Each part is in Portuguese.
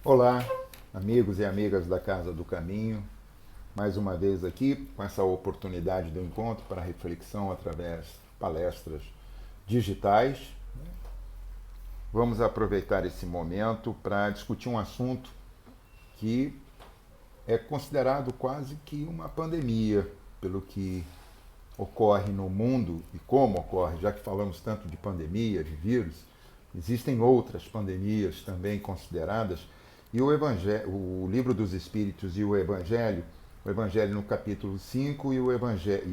Olá, amigos e amigas da Casa do Caminho, mais uma vez aqui com essa oportunidade do encontro para reflexão através de palestras digitais. Vamos aproveitar esse momento para discutir um assunto que é considerado quase que uma pandemia, pelo que ocorre no mundo e como ocorre, já que falamos tanto de pandemia, de vírus, existem outras pandemias também consideradas, e o Livro dos Espíritos e o Evangelho no capítulo 5 e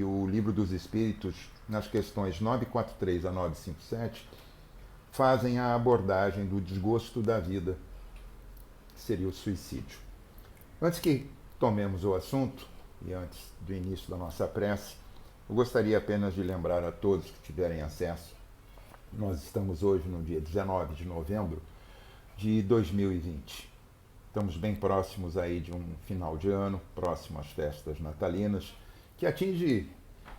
o Livro dos Espíritos nas questões 943 a 957 fazem a abordagem do desgosto da vida, que seria o suicídio. Antes que tomemos o assunto, e antes do início da nossa prece, eu gostaria apenas de lembrar a todos que tiverem acesso. Nós estamos hoje no dia 19 de novembro de 2020. Estamos bem próximos aí de um final de ano, próximo às festas natalinas, que atinge,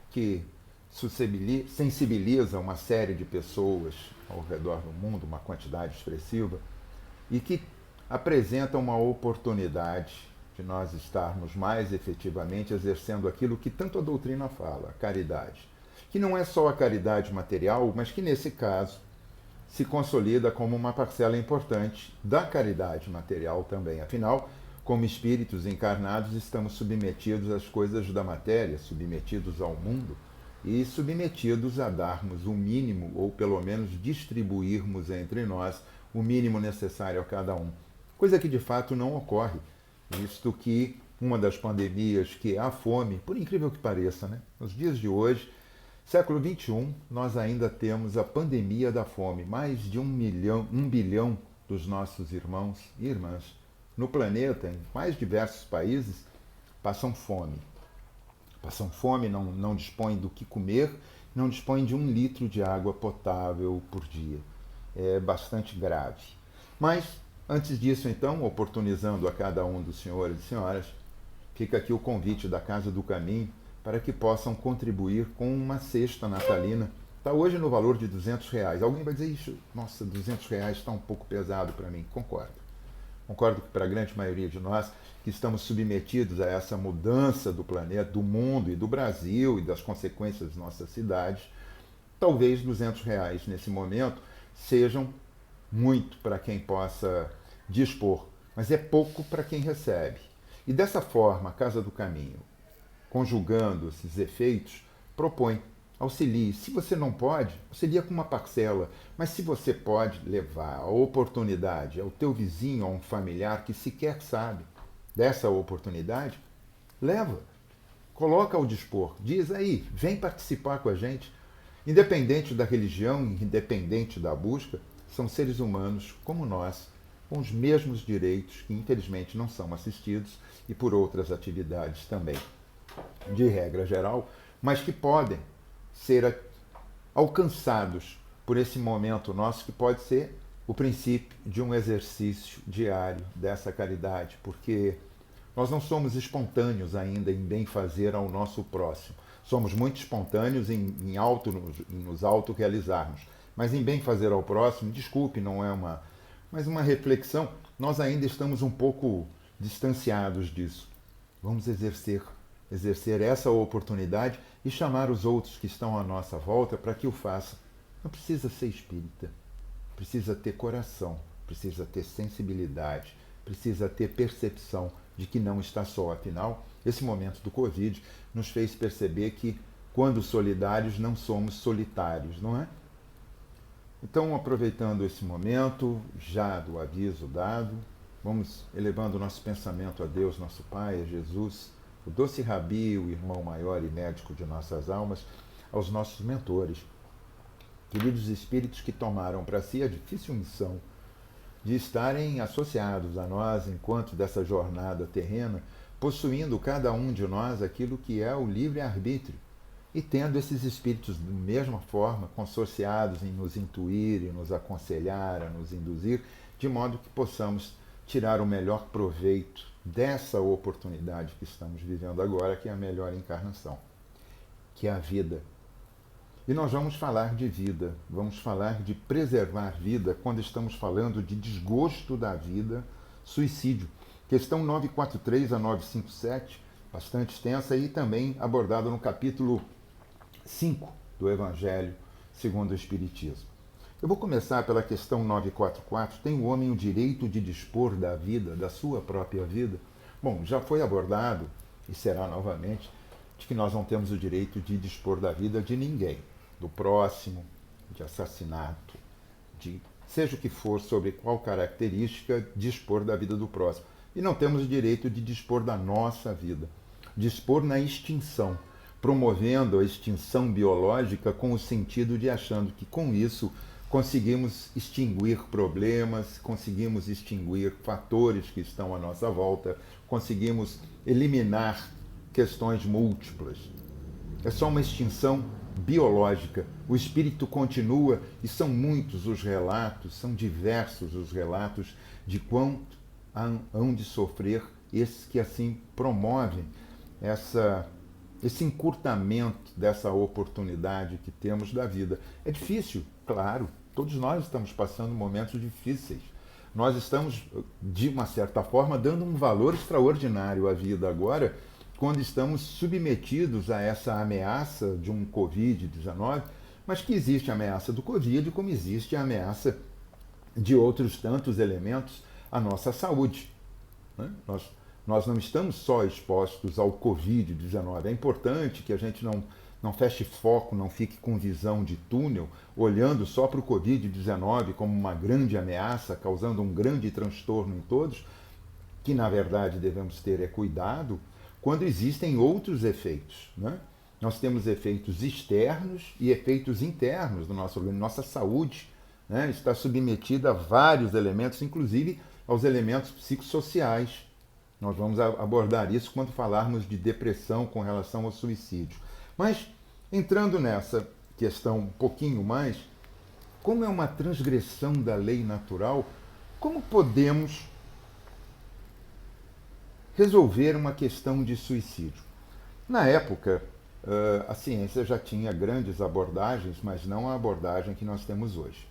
que sensibiliza uma série de pessoas ao redor do mundo, uma quantidade expressiva, e que apresenta uma oportunidade de nós estarmos mais efetivamente exercendo aquilo que tanto a doutrina fala, a caridade. Que não é só a caridade material, mas que nesse caso se consolida como uma parcela importante da caridade material também. Afinal, como espíritos encarnados, estamos submetidos às coisas da matéria, submetidos ao mundo e submetidos a darmos o mínimo, ou pelo menos distribuirmos entre nós o mínimo necessário a cada um. Coisa que de fato não ocorre, visto que uma das pandemias, que é a fome, por incrível que pareça, né? Nos dias de hoje, século XXI, nós ainda temos a pandemia da fome. Mais de 1 bilhão dos nossos irmãos e irmãs no planeta, em mais diversos países, passam fome. Passam fome, não dispõem do que comer, não dispõem de 1 litro de água potável por dia. É bastante grave. Mas, antes disso, então, oportunizando a cada um dos senhores e senhoras, fica aqui o convite da Casa do Caminho para que possam contribuir com uma cesta natalina. Está hoje no valor de R$ 200. Alguém vai dizer, isso, nossa, R$ 200 está um pouco pesado para mim. Concordo. Concordo que para a grande maioria de nós que estamos submetidos a essa mudança do planeta, do mundo e do Brasil e das consequências de nossas cidades, talvez R$ 200 nesse momento sejam muito para quem possa dispor, mas é pouco para quem recebe. E dessa forma, a Casa do Caminho, conjugando esses efeitos, propõe, auxilie. Se você não pode, auxilia com uma parcela, mas se você pode levar a oportunidade ao teu vizinho, a um familiar que sequer sabe dessa oportunidade, leva, coloca ao dispor, diz aí, vem participar com a gente. Independente da religião, independente da busca, são seres humanos como nós, com os mesmos direitos que infelizmente não são assistidos e por outras atividades também, de regra geral, mas que podem ser alcançados por esse momento nosso, que pode ser o princípio de um exercício diário dessa caridade, porque nós não somos espontâneos ainda em bem fazer ao nosso próximo. Somos muito espontâneos em nos autorrealizarmos, mas em bem fazer ao próximo, desculpe, não é mas uma reflexão, nós ainda estamos um pouco distanciados disso. Vamos exercer essa oportunidade e chamar os outros que estão à nossa volta para que o façam. Não precisa ser espírita, precisa ter coração, precisa ter sensibilidade, precisa ter percepção de que não está só. Afinal, esse momento do Covid nos fez perceber que, quando solidários, não somos solitários, não é? Então, aproveitando esse momento, já do aviso dado, vamos elevando o nosso pensamento a Deus, nosso Pai, a Jesus, o doce Rabi, o irmão maior e médico de nossas almas, aos nossos mentores, queridos espíritos que tomaram para si a difícil missão de estarem associados a nós enquanto dessa jornada terrena, possuindo cada um de nós aquilo que é o livre-arbítrio, e tendo esses espíritos, da mesma forma, consorciados em nos intuir, em nos aconselhar, a nos induzir, de modo que possamos tirar o melhor proveito dessa oportunidade que estamos vivendo agora, que é a melhor encarnação, que é a vida. E nós vamos falar de vida, vamos falar de preservar vida quando estamos falando de desgosto da vida, suicídio. Questão 943 a 957, bastante extensa e também abordada no capítulo 5 do Evangelho segundo o Espiritismo. Eu vou começar pela questão 944. Tem o homem o direito de dispor da vida, da sua própria vida? Bom, já foi abordado, e será novamente, de que nós não temos o direito de dispor da vida de ninguém, do próximo, de assassinato, de seja o que for, sobre qual característica, dispor da vida do próximo. E não temos o direito de dispor da nossa vida, dispor na extinção, promovendo a extinção biológica com o sentido de achando que com isso conseguimos extinguir problemas, conseguimos extinguir fatores que estão à nossa volta, conseguimos eliminar questões múltiplas. É só uma extinção biológica. O espírito continua e são muitos os relatos, são diversos os relatos de quanto hão de sofrer esses que assim promovem esse encurtamento dessa oportunidade que temos da vida. É difícil, claro, todos nós estamos passando momentos difíceis. Nós estamos, de uma certa forma, dando um valor extraordinário à vida agora, quando estamos submetidos a essa ameaça de um Covid-19, mas que existe a ameaça do Covid, como existe a ameaça de outros tantos elementos à nossa saúde. Né? Nós não estamos só expostos ao Covid-19. É importante que a gente não feche foco, não fique com visão de túnel, olhando só para o Covid-19 como uma grande ameaça, causando um grande transtorno em todos, que na verdade devemos ter é cuidado quando existem outros efeitos. Né? Nós temos efeitos externos e efeitos internos do nosso organismo. Nossa saúde, né, está submetida a vários elementos, inclusive aos elementos psicossociais. Nós vamos abordar isso quando falarmos de depressão com relação ao suicídio. Mas, entrando nessa questão um pouquinho mais, como é uma transgressão da lei natural, como podemos resolver uma questão de suicídio? Na época, a ciência já tinha grandes abordagens, mas não a abordagem que nós temos hoje.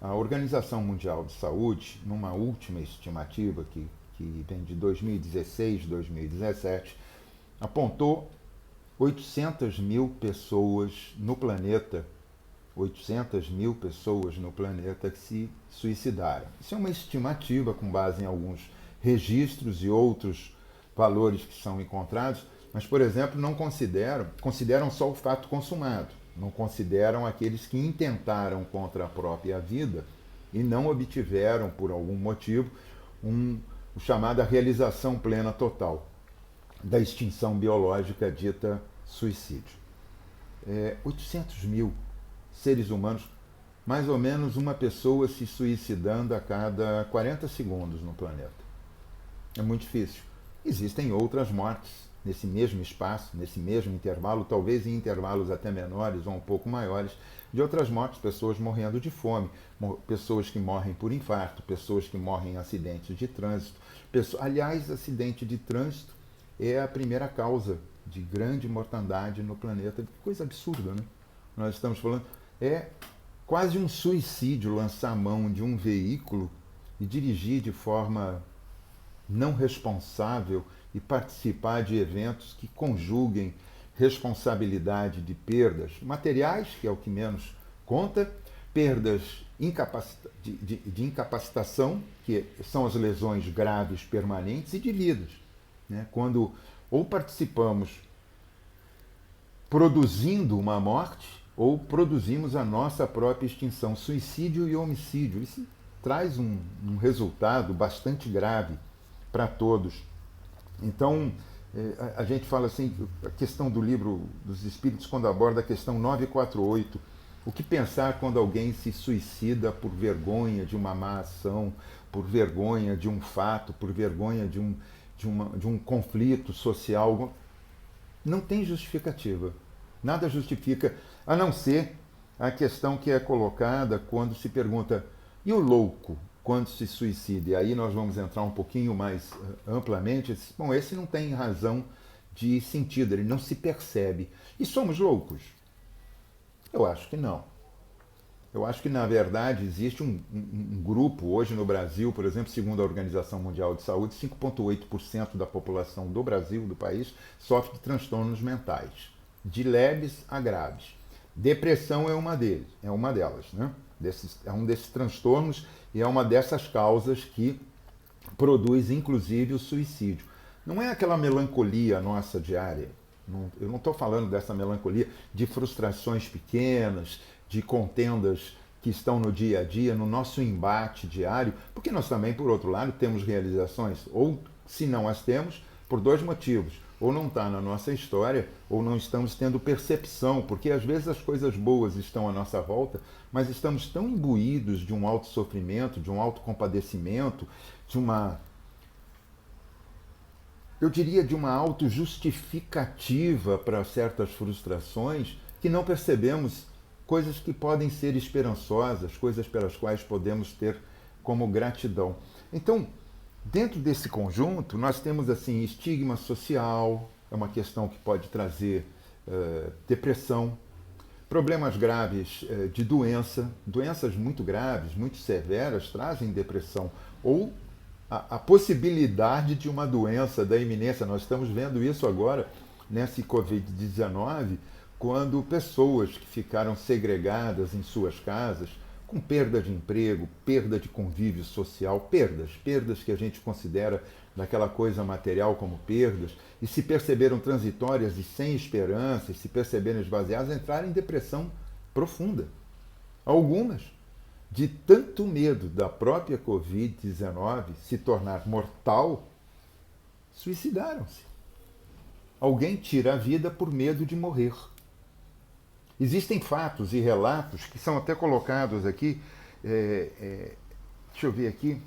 A Organização Mundial de Saúde, numa última estimativa que vem de 2016, 2017, apontou 800 mil pessoas no planeta, 800 mil pessoas no planeta que se suicidaram. Isso é uma estimativa com base em alguns registros e outros valores que são encontrados, mas, por exemplo, não consideram só o fato consumado, não consideram aqueles que intentaram contra a própria vida e não obtiveram, por algum motivo, o chamada realização plena total da extinção biológica dita suicídio. 800 mil seres humanos, mais ou menos uma pessoa se suicidando a cada 40 segundos no planeta. É muito difícil. Existem outras mortes nesse mesmo espaço, nesse mesmo intervalo, talvez em intervalos até menores ou um pouco maiores, de outras mortes, pessoas morrendo de fome, pessoas que morrem por infarto, pessoas que morrem em acidentes de trânsito. Aliás, acidente de trânsito é a primeira causa de grande mortandade no planeta. Coisa absurda, né? Nós estamos falando, é quase um suicídio lançar a mão de um veículo e dirigir de forma não responsável e participar de eventos que conjuguem responsabilidade de perdas materiais, que é o que menos conta, perdas de incapacitação, que são as lesões graves permanentes, e de vidas. Né? Quando ou participamos produzindo uma morte, ou produzimos a nossa própria extinção. Suicídio e homicídio. Isso traz um resultado bastante grave para todos. Então, a gente fala assim, a questão do livro dos Espíritos, quando aborda a questão 948, o que pensar quando alguém se suicida por vergonha de uma má ação, por vergonha de um fato, por vergonha de um conflito social? Não tem justificativa. Nada justifica, a não ser a questão que é colocada quando se pergunta, e o louco, quando se suicida? E aí nós vamos entrar um pouquinho mais amplamente. Bom, esse não tem razão de sentido, ele não se percebe. E somos loucos? Eu acho que não. Eu acho que, na verdade, existe um grupo, hoje no Brasil, por exemplo, segundo a Organização Mundial de Saúde, 5,8% da população do Brasil, do país, sofre de transtornos mentais, de leves a graves. Depressão é uma delas, né? É um desses transtornos e é uma dessas causas que produz, inclusive, o suicídio. Não é aquela melancolia nossa diária. Eu não estou falando dessa melancolia de frustrações pequenas, de contendas que estão no dia a dia, no nosso embate diário, porque nós também, por outro lado, temos realizações, ou se não as temos, por dois motivos. Ou não está na nossa história, ou não estamos tendo percepção, porque às vezes as coisas boas estão à nossa volta, mas estamos tão imbuídos de um autossofrimento, de um autocompadecimento, de uma, eu diria, de uma autojustificativa para certas frustrações, que não percebemos coisas que podem ser esperançosas, coisas pelas quais podemos ter como gratidão. Então, dentro desse conjunto, nós temos assim estigma social, é uma questão que pode trazer depressão, problemas graves de doença, doenças muito graves, muito severas, trazem depressão, ou a possibilidade de uma doença da iminência. Nós estamos vendo isso agora nesse Covid-19, quando pessoas que ficaram segregadas em suas casas, com perda de emprego, perda de convívio social, perdas que a gente considera daquela coisa material como perdas, e se perceberam transitórias e sem esperança, e se perceberam esvaziadas, entraram em depressão profunda. Algumas, de tanto medo da própria Covid-19 se tornar mortal, suicidaram-se. Alguém tira a vida por medo de morrer. Existem fatos e relatos que são até colocados aqui. Deixa eu ver aqui.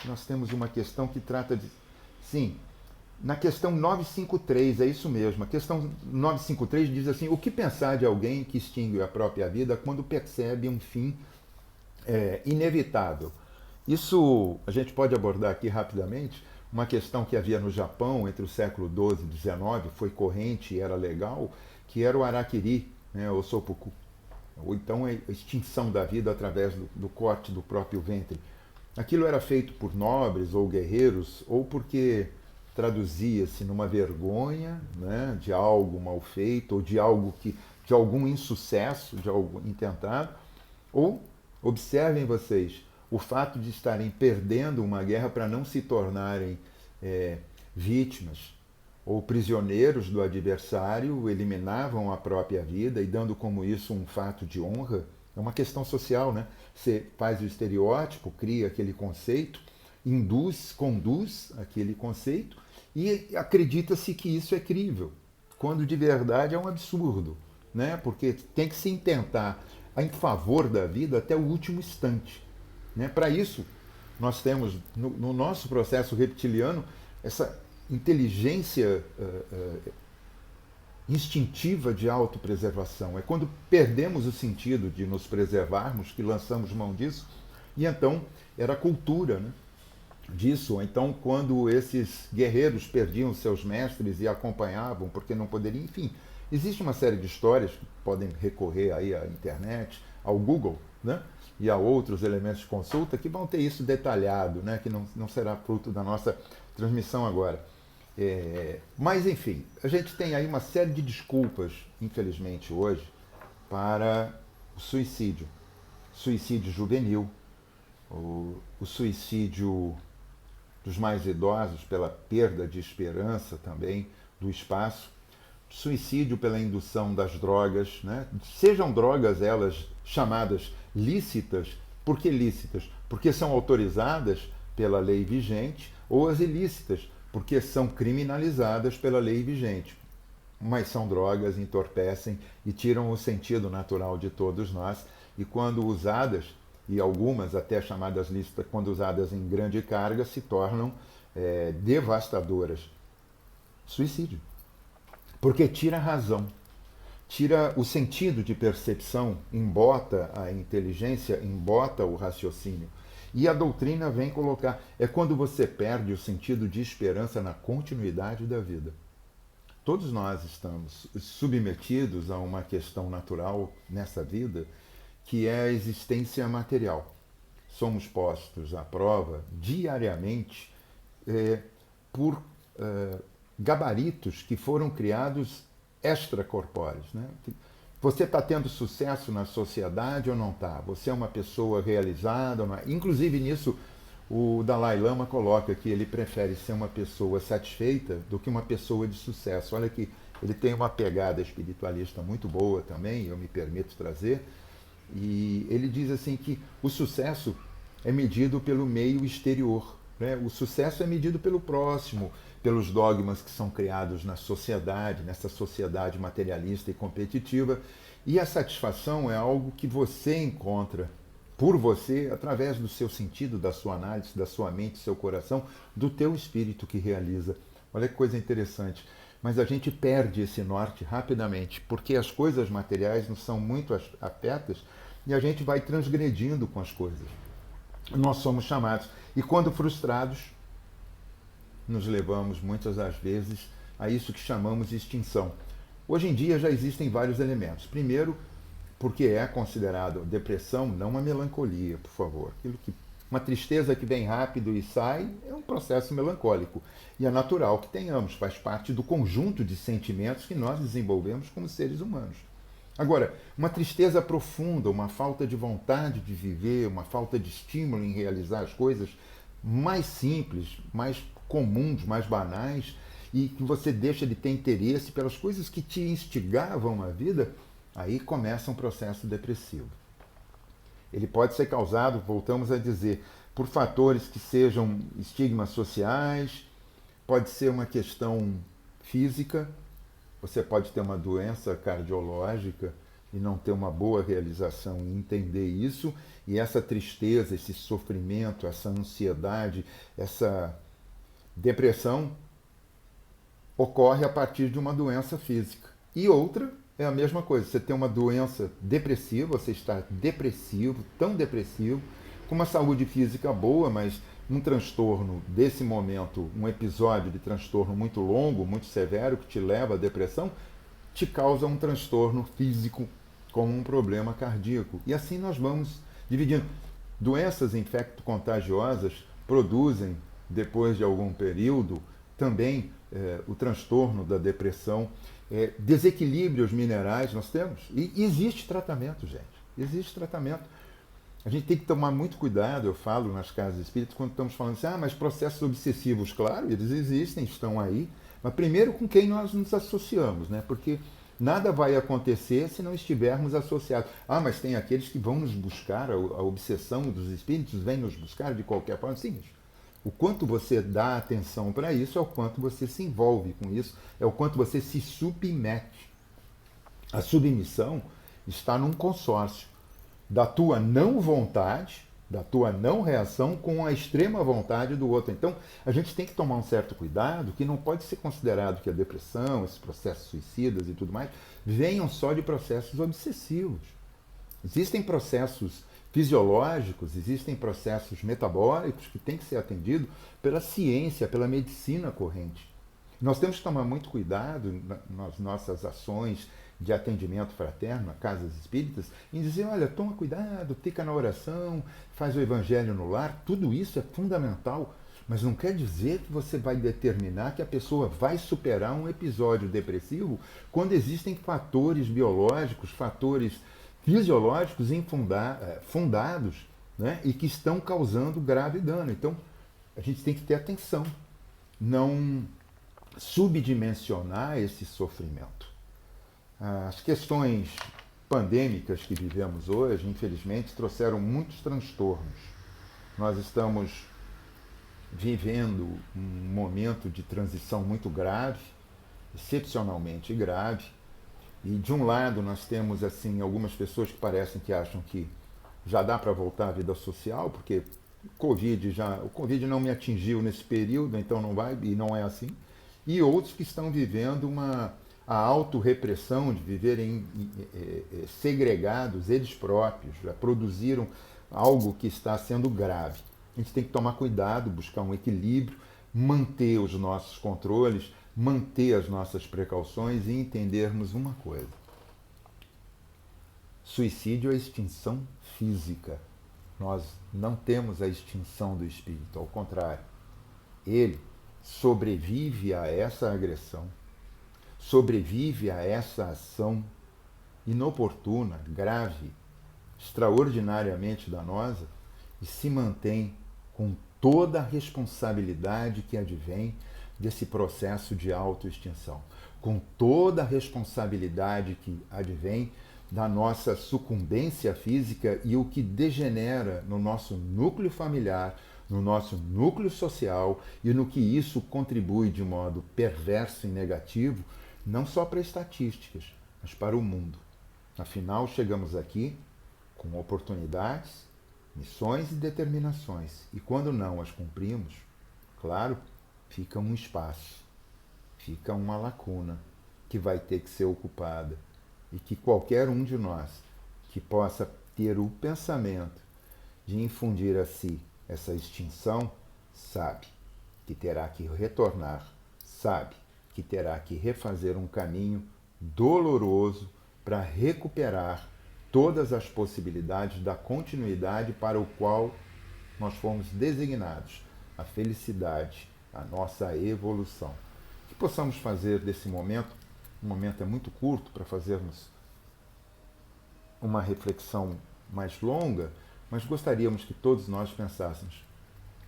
Nós temos uma questão que trata de. Sim, na questão 953, é isso mesmo. A questão 953 diz assim: o que pensar de alguém que extingue a própria vida quando percebe um fim inevitável? Isso a gente pode abordar aqui rapidamente. Uma questão que havia no Japão entre o século XII e XIX, foi corrente e era legal, que era o harakiri, né, o seppuku, ou então a extinção da vida através do corte do próprio ventre. Aquilo era feito por nobres ou guerreiros, ou porque traduzia-se numa vergonha, né, de algo mal feito, ou de algum insucesso, de algo intentado, ou, observem vocês, o fato de estarem perdendo uma guerra para não se tornarem vítimas ou prisioneiros do adversário, eliminavam a própria vida e dando como isso um fato de honra. É uma questão social, né? Você faz o estereótipo, cria aquele conceito, conduz aquele conceito e acredita-se que isso é crível, quando de verdade é um absurdo, né? Porque tem que se intentar em favor da vida até o último instante, né? Para isso, nós temos no nosso processo reptiliano essa inteligência instintiva de autopreservação. É quando perdemos o sentido de nos preservarmos que lançamos mão disso, e então era a cultura, né, disso. Ou então, quando esses guerreiros perdiam seus mestres e acompanhavam porque não poderiam, enfim. Existe uma série de histórias que podem recorrer aí à internet, ao Google, né, e a outros elementos de consulta que vão ter isso detalhado, né, que não será fruto da nossa transmissão agora. Mas, enfim, a gente tem aí uma série de desculpas, infelizmente, hoje, para o suicídio. Suicídio juvenil, o suicídio dos mais idosos pela perda de esperança também do espaço, suicídio pela indução das drogas, né? Sejam drogas elas chamadas lícitas. Por que lícitas? Porque são autorizadas pela lei vigente, ou as ilícitas, porque são criminalizadas pela lei vigente. Mas são drogas, entorpecem e tiram o sentido natural de todos nós, e quando usadas, e algumas até chamadas lícitas, quando usadas em grande carga, se tornam devastadoras. Suicídio. Porque tira a razão, tira o sentido de percepção, embota a inteligência, embota o raciocínio. E a doutrina vem colocar, é quando você perde o sentido de esperança na continuidade da vida. Todos nós estamos submetidos a uma questão natural nessa vida, que é a existência material. Somos postos à prova diariamente por gabaritos que foram criados extracorpóreos, né? Você está tendo sucesso na sociedade ou não está? Você é uma pessoa realizada ou não é? Inclusive nisso o Dalai Lama coloca que ele prefere ser uma pessoa satisfeita do que uma pessoa de sucesso. Olha que ele tem uma pegada espiritualista muito boa também, eu me permito trazer, e ele diz assim que o sucesso é medido pelo meio exterior, né? O sucesso é medido pelo próximo, pelos dogmas que são criados na sociedade, nessa sociedade materialista e competitiva. E a satisfação é algo que você encontra por você, através do seu sentido, da sua análise, da sua mente, do seu coração, do teu espírito que realiza. Olha que coisa interessante. Mas a gente perde esse norte rapidamente, porque as coisas materiais nos são muito afetas e a gente vai transgredindo com as coisas. Nós somos chamados. E quando frustrados, nos levamos muitas das vezes a isso que chamamos de extinção. Hoje em dia já existem vários elementos. Primeiro, porque é considerado depressão, não uma melancolia, por favor. Uma tristeza que vem rápido e sai é um processo melancólico. E é natural que tenhamos, faz parte do conjunto de sentimentos que nós desenvolvemos como seres humanos. Agora, uma tristeza profunda, uma falta de vontade de viver, uma falta de estímulo em realizar as coisas mais simples, mais comuns, mais banais, e que você deixa de ter interesse pelas coisas que te instigavam a vida, aí começa um processo depressivo. Ele pode ser causado, voltamos a dizer, por fatores que sejam estigmas sociais, pode ser uma questão física, você pode ter uma doença cardiológica e não ter uma boa realização e entender isso, e essa tristeza, esse sofrimento, essa ansiedade, essa depressão ocorre a partir de uma doença física. E outra é a mesma coisa, você tem uma doença depressiva, você está depressivo, tão depressivo, com uma saúde física boa, mas um transtorno desse momento, um episódio de transtorno muito longo, muito severo, que te leva à depressão, te causa um transtorno físico como um problema cardíaco. E assim nós vamos dividindo. Doenças infecto-contagiosas produzem, depois de algum período, também o transtorno da depressão, desequilíbrios minerais nós temos. E existe tratamento, gente. Existe tratamento. A gente tem que tomar muito cuidado, eu falo nas casas espíritas, quando estamos falando assim, mas processos obsessivos, claro, eles existem, estão aí, mas primeiro com quem nós nos associamos, né? Porque nada vai acontecer se não estivermos associados. Mas tem aqueles que vão nos buscar, a obsessão dos espíritos vem nos buscar de qualquer forma. Sim, o quanto você dá atenção para isso é o quanto você se envolve com isso, é o quanto você se submete. A submissão está num consórcio da tua não vontade, da tua não reação com a extrema vontade do outro. Então, a gente tem que tomar um certo cuidado, que não pode ser considerado que a depressão, esses processos suicidas e tudo mais, venham só de processos obsessivos. Existem processos fisiológicos, existem processos metabólicos que têm que ser atendidos pela ciência, pela medicina corrente. Nós temos que tomar muito cuidado nas nossas ações de atendimento fraterno a casas espíritas, em dizer, olha, toma cuidado, fica na oração, faz o evangelho no lar, tudo isso é fundamental, mas não quer dizer que você vai determinar que a pessoa vai superar um episódio depressivo quando existem fatores biológicos, fatores fisiológicos fundados, né, e que estão causando grave dano. Então, a gente tem que ter atenção, não subdimensionar esse sofrimento. As questões pandêmicas que vivemos hoje, infelizmente, trouxeram muitos transtornos. Nós estamos vivendo um momento de transição muito grave, excepcionalmente grave, e de um lado nós temos assim algumas pessoas que parecem que acham que já dá para voltar à vida social, porque o Covid não me atingiu nesse período, então não vai, e não é assim. E outros que estão vivendo a autorrepressão de viverem segregados, eles próprios, já produziram algo que está sendo grave. A gente tem que tomar cuidado, buscar um equilíbrio, manter os nossos controles, manter as nossas precauções e entendermos uma coisa. Suicídio é extinção física. Nós não temos a extinção do espírito, ao contrário. Ele sobrevive a essa agressão, sobrevive a essa ação inoportuna, grave, extraordinariamente danosa e se mantém com toda a responsabilidade que advém desse processo de autoextinção, com toda a responsabilidade que advém da nossa sucumbência física e o que degenera no nosso núcleo familiar, no nosso núcleo social e no que isso contribui de modo perverso e negativo, não só para estatísticas, mas para o mundo. Afinal, chegamos aqui com oportunidades, missões e determinações, e quando não as cumprimos, claro, fica um espaço, fica uma lacuna que vai ter que ser ocupada e que qualquer um de nós que possa ter o pensamento de infundir a si essa extinção, sabe que terá que retornar, sabe que terá que refazer um caminho doloroso para recuperar todas as possibilidades da continuidade para o qual nós fomos designados, a felicidade, a nossa evolução. Que possamos fazer desse momento, um momento é muito curto para fazermos uma reflexão mais longa, mas gostaríamos que todos nós pensássemos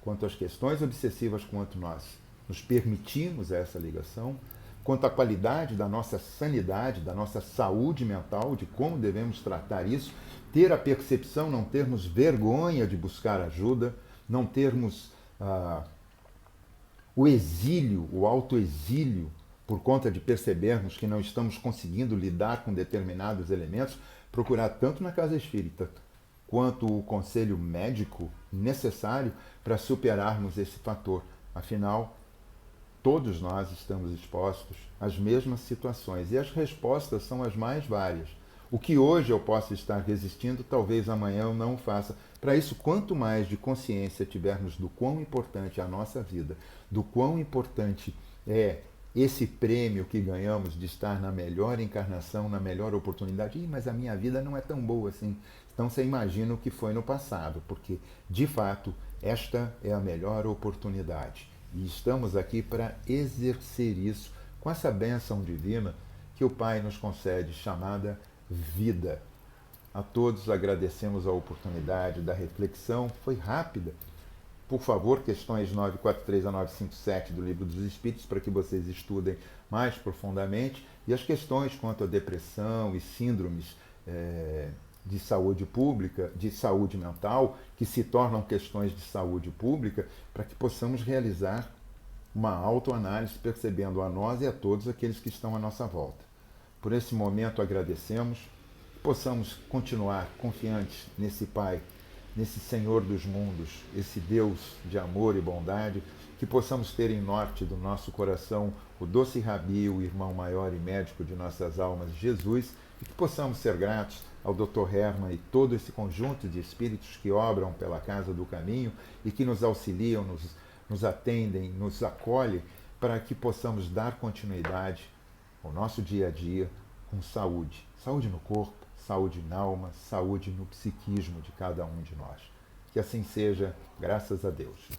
quanto às questões obsessivas, quanto nós nos permitimos essa ligação, quanto à qualidade da nossa sanidade, da nossa saúde mental, de como devemos tratar isso, ter a percepção, não termos vergonha de buscar ajuda, não termos o exílio, o autoexílio, por conta de percebermos que não estamos conseguindo lidar com determinados elementos, procurar tanto na casa espírita quanto o conselho médico necessário para superarmos esse fator. Afinal, todos nós estamos expostos às mesmas situações e as respostas são as mais várias. O que hoje eu posso estar resistindo, talvez amanhã eu não o faça. Para isso, quanto mais de consciência tivermos do quão importante é a nossa vida, do quão importante é esse prêmio que ganhamos de estar na melhor encarnação, na melhor oportunidade. Mas a minha vida não é tão boa assim. Então você imagina o que foi no passado, porque, de fato, esta é a melhor oportunidade. E estamos aqui para exercer isso com essa bênção divina que o Pai nos concede, chamada vida. A todos agradecemos a oportunidade da reflexão, foi rápida. Por favor, questões 943 a 957 do Livro dos Espíritos, para que vocês estudem mais profundamente. E as questões quanto à depressão e síndromes de saúde pública, de saúde mental, que se tornam questões de saúde pública, para que possamos realizar uma autoanálise, percebendo a nós e a todos aqueles que estão à nossa volta. Por esse momento agradecemos, que possamos continuar confiantes nesse Pai, nesse Senhor dos mundos, esse Deus de amor e bondade, que possamos ter em norte do nosso coração o doce Rabi, o irmão maior e médico de nossas almas, Jesus, e que possamos ser gratos ao Dr. Hermann e todo esse conjunto de espíritos que obram pela Casa do Caminho e que nos auxiliam, nos atendem, nos acolhem, para que possamos dar continuidade ao nosso dia a dia com saúde. Saúde no corpo, saúde na alma, saúde no psiquismo de cada um de nós. Que assim seja, graças a Deus.